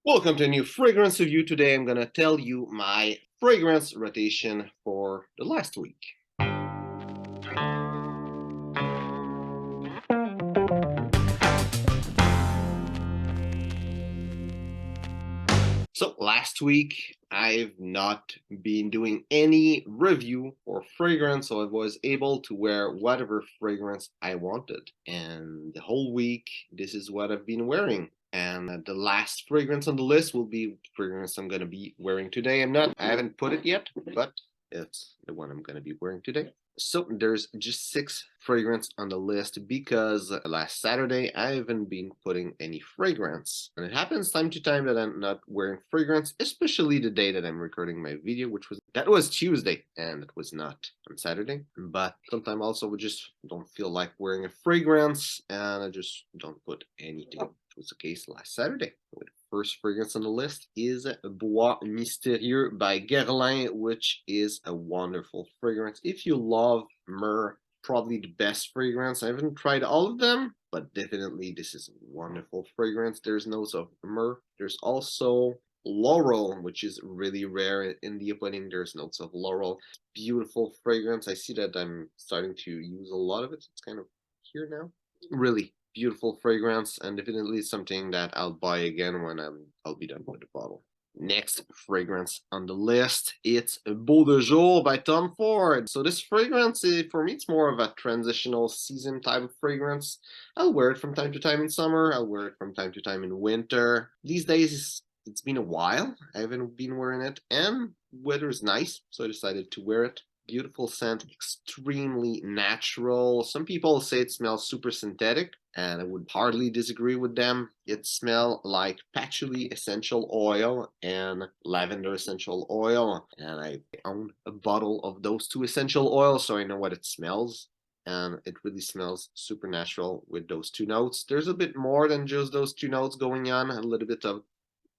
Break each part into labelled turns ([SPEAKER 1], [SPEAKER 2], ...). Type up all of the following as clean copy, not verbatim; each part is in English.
[SPEAKER 1] Welcome to a new fragrance review. Today I'm gonna tell you my fragrance rotation for the last week. So last week I've not been doing any review or fragrance, so I was able to wear whatever fragrance I wanted. And the whole week, this is what I've been wearing. And the last fragrance on the list will be fragrance I'm gonna be wearing today. I haven't put it yet, but it's the one I'm gonna be wearing today. So there's just 6 fragrance on the list because last Saturday I haven't been putting any fragrance. And it happens time to time that I'm not wearing fragrance, especially the day that I'm recording my video, that was Tuesday and it was not on Saturday. But sometimes also we just don't feel like wearing a fragrance and I just don't put anything. It was the case last Saturday. The first fragrance on the list is Bois Mystérieux by Guerlain, which is a wonderful fragrance. If you love myrrh, probably the best fragrance. I haven't tried all of them, but definitely this is a wonderful fragrance. There's notes of myrrh. There's also laurel, which is really rare in the opening. There's notes of laurel. Beautiful fragrance. I see that I'm starting to use a lot of it. It's kind of here now. Really beautiful fragrance, and definitely something that I'll buy again when I'll be done with the bottle. Next fragrance on the list, it's Beau Jour by Tom Ford. So this fragrance, for me, it's more of a transitional season type of fragrance. I'll wear it from time to time in summer. I'll wear it from time to time in winter. These days, it's been a while. I haven't been wearing it, and weather is nice, so I decided to wear it. Beautiful scent, extremely natural. Some people say it smells super synthetic, and I would hardly disagree with them. It smells like patchouli essential oil and lavender essential oil, and I own a bottle of those two essential oils, so I know what it smells. And it really smells super natural with those two notes. There's a bit more than just those two notes going on, a little bit of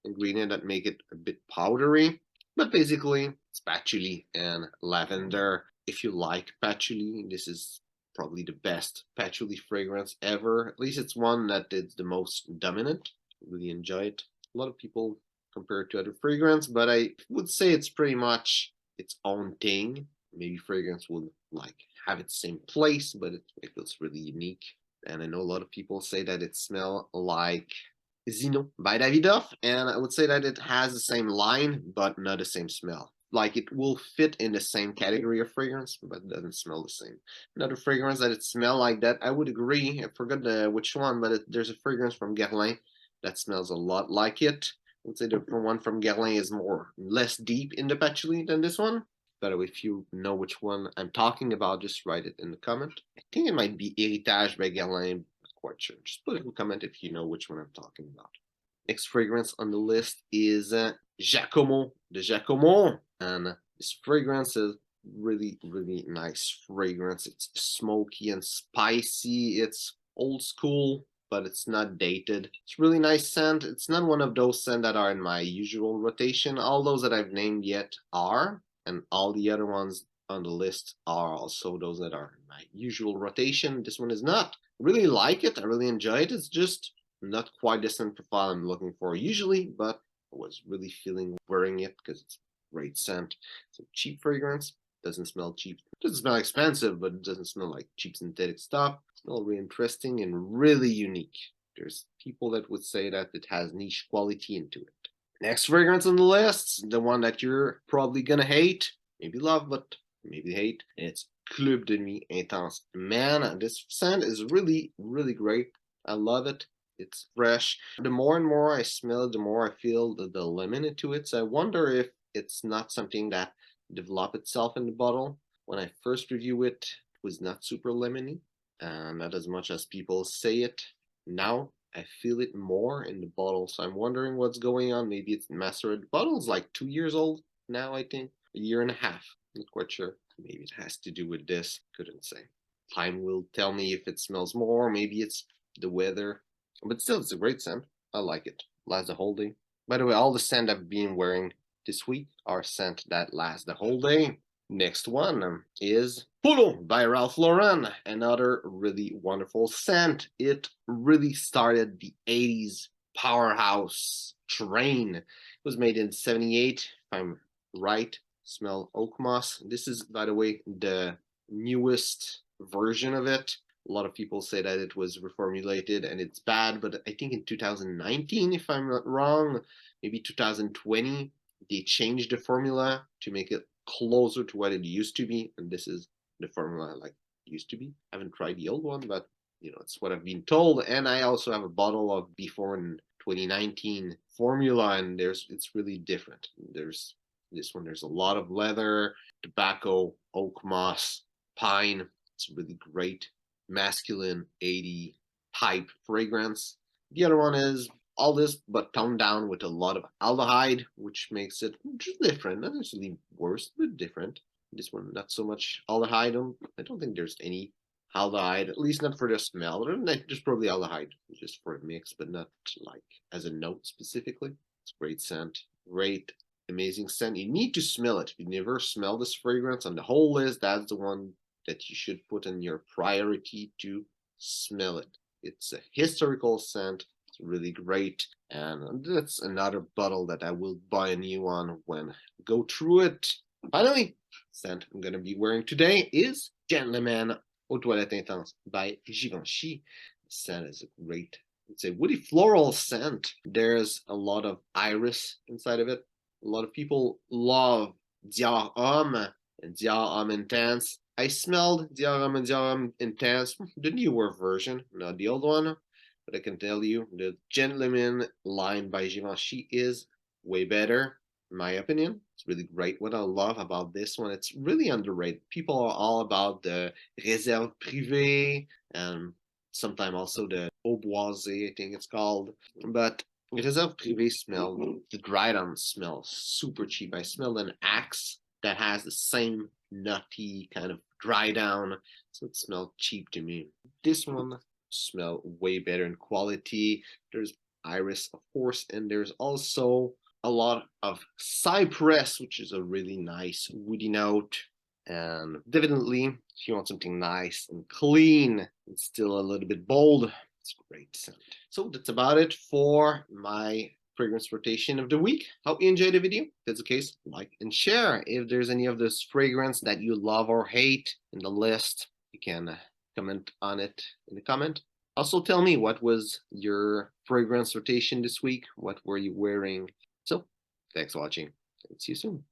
[SPEAKER 1] ingredient that make it a bit powdery. But basically, it's patchouli and lavender. If you like patchouli, this is probably the best patchouli fragrance ever. At least it's one that is the most dominant. Really enjoy it. A lot of people compare it to other fragrance, but I would say it's pretty much its own thing. Maybe fragrance would like have its same place, but it feels really unique. And I know a lot of people say that it smells like Zino by Davidoff, and I would say that it has the same line, but not the same smell. Like it will fit in the same category of fragrance, but it doesn't smell the same. Another fragrance that it smells like that, I would agree. I forgot which one, but there's a fragrance from Guerlain that smells a lot like it. I would say the one from Guerlain is less deep in the patchouli than this one. But if you know which one I'm talking about, just write it in the comment. I think it might be Héritage by Guerlain, quite sure. Just put it in the comment if you know which one I'm talking about. Next fragrance on the list is Giacomo, the Giacomo. And this fragrance is really, really nice fragrance. It's smoky and spicy. It's old school, but it's not dated. It's really nice scent. It's not one of those scents that are in my usual rotation. All those that I've named yet are, and all the other ones on the list are also those that are in my usual rotation. This one is not. I really like it. I really enjoy it. It's just not quite the scent profile I'm looking for usually, but I was really feeling wearing it because it's great scent. It's a cheap fragrance. Doesn't smell cheap. It doesn't smell expensive, but it doesn't smell like cheap synthetic stuff. It smells really interesting and really unique. There's people that would say that it has niche quality into it. Next fragrance on the list, the one that you're probably gonna hate, maybe love, but maybe hate. It's Club de Nuit Intense. Man, this scent is really, really great. I love it. It's fresh. The more and more I smell it, the more I feel the lemon into it. So I wonder if it's not something that developed itself in the bottle. When I first review it, it was not super lemony, not as much as people say it. Now I feel it more in the bottle, so I'm wondering what's going on. Maybe it's mastered. The bottle's like 2 years old now, I think. A year and a half. Not quite sure. Maybe it has to do with this. Couldn't say. Time will tell me if it smells more. Maybe it's the weather. But still, it's a great scent. I like it. Lasts the whole day. By the way, all the scent I've been wearing this week are scent that last the whole day. Next one is Polo by Ralph Lauren, another really wonderful scent. It really started the 80s powerhouse Train. It was made in 78, if I'm right. Smell oak moss. This is, by the way, the newest version of it. A lot of people say that it was reformulated and it's bad, but I think in 2019, if I'm not wrong, maybe 2020, they changed the formula to make it closer to what it used to be, and this is the formula like it used to be. I haven't tried the old one, but it's what I've been told. And I also have a bottle of before in 2019 formula, and it's really different. There's this one. There's a lot of leather, tobacco, oak moss, pine. It's really great masculine 80 type fragrance. The other one is all this but toned down with a lot of aldehyde, which makes it just different. Not necessarily worse, but different. This one, not so much aldehyde. I don't think there's any aldehyde, at least not for the smell. There's probably aldehyde just for a mix, but not like as a note specifically. It's great scent, great, amazing scent. You need to smell it. If you never smell this fragrance on the whole list, that's the one that you should put in your priority to smell it. It's a historical scent. It's really great. And that's another bottle that I will buy a new one when I go through it. Finally, scent I'm going to be wearing today is Gentleman Eau Toilette Intense by Givenchy. The scent is a great, it's a woody floral scent. There's a lot of iris inside of it. A lot of people love Dior Homme and Dior Homme Intense. I smelled Dior Homme and Dior Homme Intense, the newer version, not the old one. But I can tell you, the Gentleman line by Givenchy is way better, in my opinion. It's really great. What I love about this one, it's really underrated. People are all about the Réserve Privée and sometimes also the Bois, I think it's called. But Réserve Privée smell, the dry down smells super cheap. I smelled an Axe that has the same nutty kind of dry down, so it smelled cheap to me. This one smell way better in quality. There's iris, of course, and there's also a lot of cypress, which is a really nice woody note. And definitely, if you want something nice and clean and still a little bit bold, it's a great scent. So that's about it for my fragrance rotation of the week. Hope you enjoyed the video. If that's the case, like and share. If there's any of this fragrance that you love or hate in the list, you can comment on it in the comment. Also tell me, what was your fragrance rotation this week? What were you wearing? So thanks for watching, and see you soon.